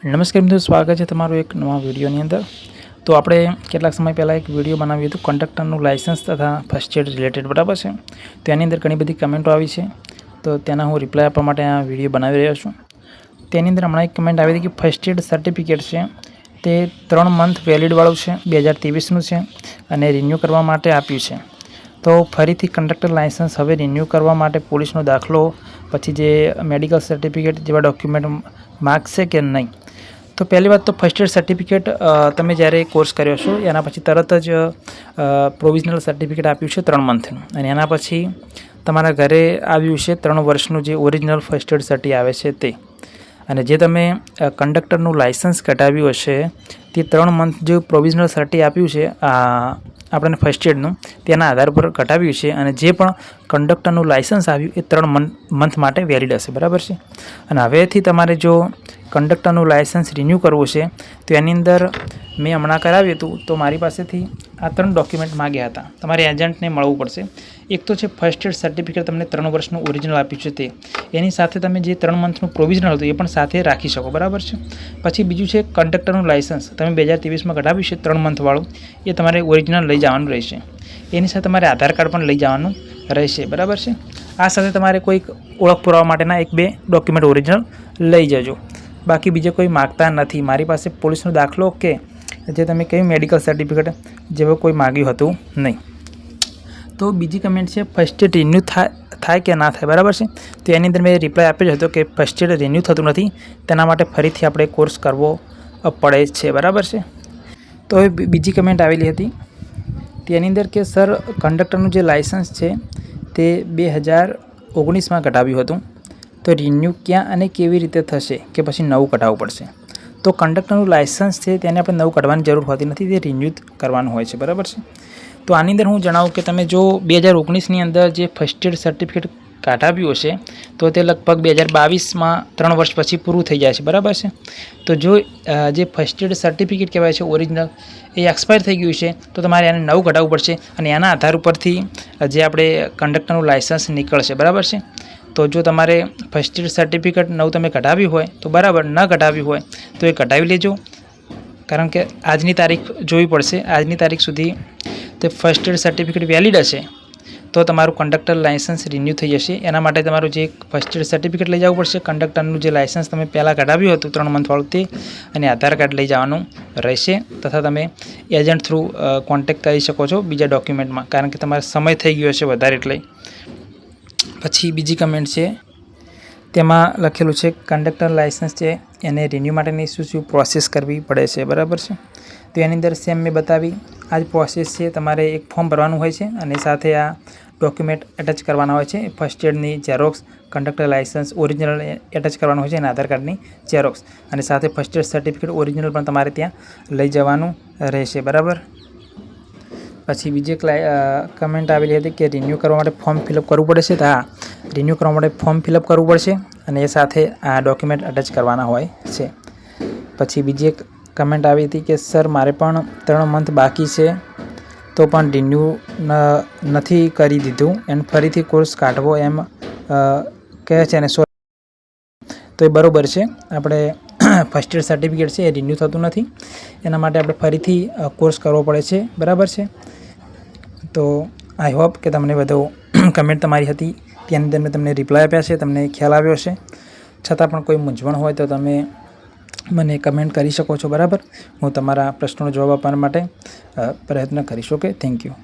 નમસ્કાર મિત્રો, સ્વાગત છે તમારું એક નવા વિડીયોની અંદર। તો આપણે કેટલાક સમય પહેલાં એક વિડીયો બનાવ્યું હતું કંડક્ટરનું લાઇસન્સ તથા ફર્સ્ટ એડ રિલેટેડ, બરાબર છે। તો એની અંદર ઘણી બધી કમેન્ટો આવી છે, તો તેના હું રિપ્લાય આપવા માટે આ વિડીયો બનાવી રહ્યો છું। તેની અંદર હમણાં એક કમેન્ટ આવી હતી કે ફર્સ્ટ એડ સર્ટિફિકેટ છે તે 3 મંથ વેલિડવાળું છે, 2023નું છે અને રિન્યૂ કરવા માટે આપ્યું છે। તો ફરીથી કંડક્ટર લાઇસન્સ હવે રિન્યૂ કરવા માટે પોલીસનો દાખલો પછી જે મેડિકલ સર્ટિફિકેટ જેવા ડોક્યુમેન્ટ માગશે કે નહીં? તો પહેલી વાત તો ફર્સ્ટ એડ સર્ટિફિકેટ તમે જ્યારે કોર્સ કર્યો છો એના પછી તરત જ પ્રોવિઝનલ સર્ટિફિકેટ આપ્યું છે 3 મંથનું, અને એના પછી તમારા ઘરે આવ્યું છે 3 વર્ષનું જે ઓરિજિનલ ફર્સ્ટ એડ સર્ટી આવે છે તે, અને જે તમે કંડક્ટરનું લાઇસન્સ કઢાવ્યું હશે તે 3 મંથ જે પ્રોવિઝનલ સર્ટી આપ્યું છે આપણને ફર્સ્ટ એડનું તેના આધાર પર કઢાવ્યું છે, અને જે પણ કંડક્ટરનું લાઇસન્સ આવ્યું એ 3 મંથ માટે વેલિડ હશે, બરાબર છે। અને હવેથી તમારે જો કંડક્ટરનું લાઇસન્સ રિન્યૂ કરવું છે તો એની અંદર મેં હમણાં કરાવ્યું હતું તો મારી પાસેથી આ 3 ડોક્યુમેન્ટ માગ્યા હતા, તમારે એજન્ટને મળવું પડશે। એક તો છે ફર્સ્ટ એડ સર્ટિફિકેટ, તમને 3 વર્ષનું ઓરિજિનલ આપ્યું છે તે, એની સાથે તમે જે 3 મંથનું પ્રોવિઝનલ હતું એ પણ સાથે રાખી શકો, બરાબર છે। પછી બીજું છે કંડક્ટરનું લાઇસન્સ, તમે 2023માં કઢાવ્યું છે 3 મંથવાળું, એ તમારે ઓરિજિનલ લઈ જવાનું રહેશે। એની સાથે તમારે આધાર કાર્ડ પણ લઈ જવાનું રહેશે, બરાબર છે। આ સાથે તમારે કોઈક ઓળખ પુરાવા માટેના 1-2 ડોક્યુમેન્ટ ઓરિજિનલ લઈ જજો, બાકી બીજે કોઈ માગતા નથી। મારી પાસે પોલીસનો દાખલો કે જે તમે કહ્યું મેડિકલ સર્ટિફિકેટ જેવું કોઈ માગ્યું હતું નહીં। તો બીજી કમેન્ટ છે ફર્સ્ટ એડ રિન્યૂ થાય કે ના થાય, બરાબર છે। તો એની અંદર મેં રિપ્લાય આપ્યો હતો કે ફર્સ્ટ એડ રિન્યૂ થતું નથી, તેના માટે ફરીથી આપણે કોર્સ કરવો પડે છે, બરાબર છે। તો હવે બીજી કમેન્ટ આવેલી હતી તેની અંદર કે સર કંડક્ટરનું જે લાઇસન્સ છે તે 2019માં કઢાવ્યું હતું, તો રિન્યૂ ક્યાં અને કેવી રીતે થશે કે પછી નવું કઢાવવું પડશે? તો કંડક્ટરનું લાઇસન્સ છે તેને આપણે નવું કાઢવાની જરૂર હોતી નથી, તે રિન્યૂ કરવાનું હોય છે, બરાબર છે। તો આની અંદર હું જણાવું કે તમે જો 2019ની અંદર જે ફર્સ્ટ એડ સર્ટિફિકેટ કાઢાવ્યું હશે તો તે લગભગ 2022માં 3 વર્ષ પછી પૂરું થઈ જાય છે, બરાબર છે। તો જો જે ફર્સ્ટ એડ સર્ટિફિકેટ કહેવાય છે ઓરિજિનલ એ એક્સપાયર થઈ ગયું છે તો તમારે એને નવું કઢાવવું પડશે, અને એના આધાર ઉપરથી જે આપણે કંડક્ટરનું લાઇસન્સ નીકળશે, બરાબર છે। તો જો તમારે ફર્સ્ટ એડ સર્ટિફિકેટ નવું તમે કઢાવ્યું હોય તો બરાબર, ન કઢાવ્યું હોય તો એ કઢાવી લેજો, કારણ કે આજની તારીખ જોવી પડશે। આજની તારીખ સુધી તે ફર્સ્ટ એડ સર્ટિફિકેટ વેલિડ હશે તો તમારું કંડક્ટર લાઇસન્સ રિન્યૂ થઈ જશે। એના માટે તમારું જે ફર્સ્ટ એડ સર્ટિફિકેટ લઈ જવું પડશે, કંડક્ટરનું જે લાઇસન્સ તમે પહેલાં કઢાવ્યું હતું 3 મંથવાળું તે, અને આધાર કાર્ડ લઈ જવાનું રહેશે, તથા તમે એજન્ટ થ્રુ કોન્ટેક્ટ કરી શકો છો બીજા ડોક્યુમેન્ટમાં, કારણ કે તમારો સમય થઈ ગયો છે વધારે એટલે। પછી બીજી કમેન્ટ છે તેમાં લખેલું છે કંડક્ટર લાઇસન્સ છે એને રિન્યૂ માટેની શું પ્રોસેસ કરવી પડે છે, બરાબર છે। તો એની અંદર સેમ મેં બતાવી આ જ પ્રોસેસ છે, તમારે એક ફોર્મ ભરવાનું હોય છે અને સાથે આ ડોક્યુમેન્ટ એટેચ કરવાના હોય છે, ફર્સ્ટ એડની xerox, conductor licence original attach કરવાનું હોય છે, અને આધાર કાર્ડની ઝેરોક્સ, અને સાથે ફર્સ્ટ એડ સર્ટિફિકેટ ઓરિજિનલ પણ તમારે ત્યાં લઈ જવાનું રહેશે, બરાબર। પછી બીજી એક કમેન્ટ આવેલી હતી કે રિન્યૂ કરવા માટે ફોર્મ ફિલઅપ કરવું પડશે, તો હા, રિન્યૂ કરવા માટે ફોર્મ ફિલઅપ કરવું પડશે અને એ સાથે આ ડોક્યુમેન્ટ અટેચ કરવાના હોય છે। પછી બીજી એક કમેન્ટ આવી હતી કે સર મારે પણ 3 મંથ બાકી છે તો પણ રિન્યૂ નથી કરી દીધું એન્ડ ફરીથી કોર્સ કાઢવો એમ કહે છે, અને તો એ બરાબર છે, આપણે ફર્સ્ટ એડ સર્ટિફિકેટ છે એ રિન્યૂ થતું નથી, એના માટે આપણે ફરીથી કોર્સ કરવો પડે છે, બરાબર છે। તો આઈ હોપ કે તમને બધો કમેન્ટ તમારી હતી તેની અંદર મેં તમને રિપ્લાય આપ્યા છે, તમને ખ્યાલ આવ્યો હશે। છતાં પણ કોઈ મૂંઝવણ હોય તો તમે મને કમેન્ટ કરી શકો છો, બરાબર। હું તમારા પ્રશ્નોનો જવાબ આપવા માટે પ્રયત્ન કરીશ। Okay, thank you.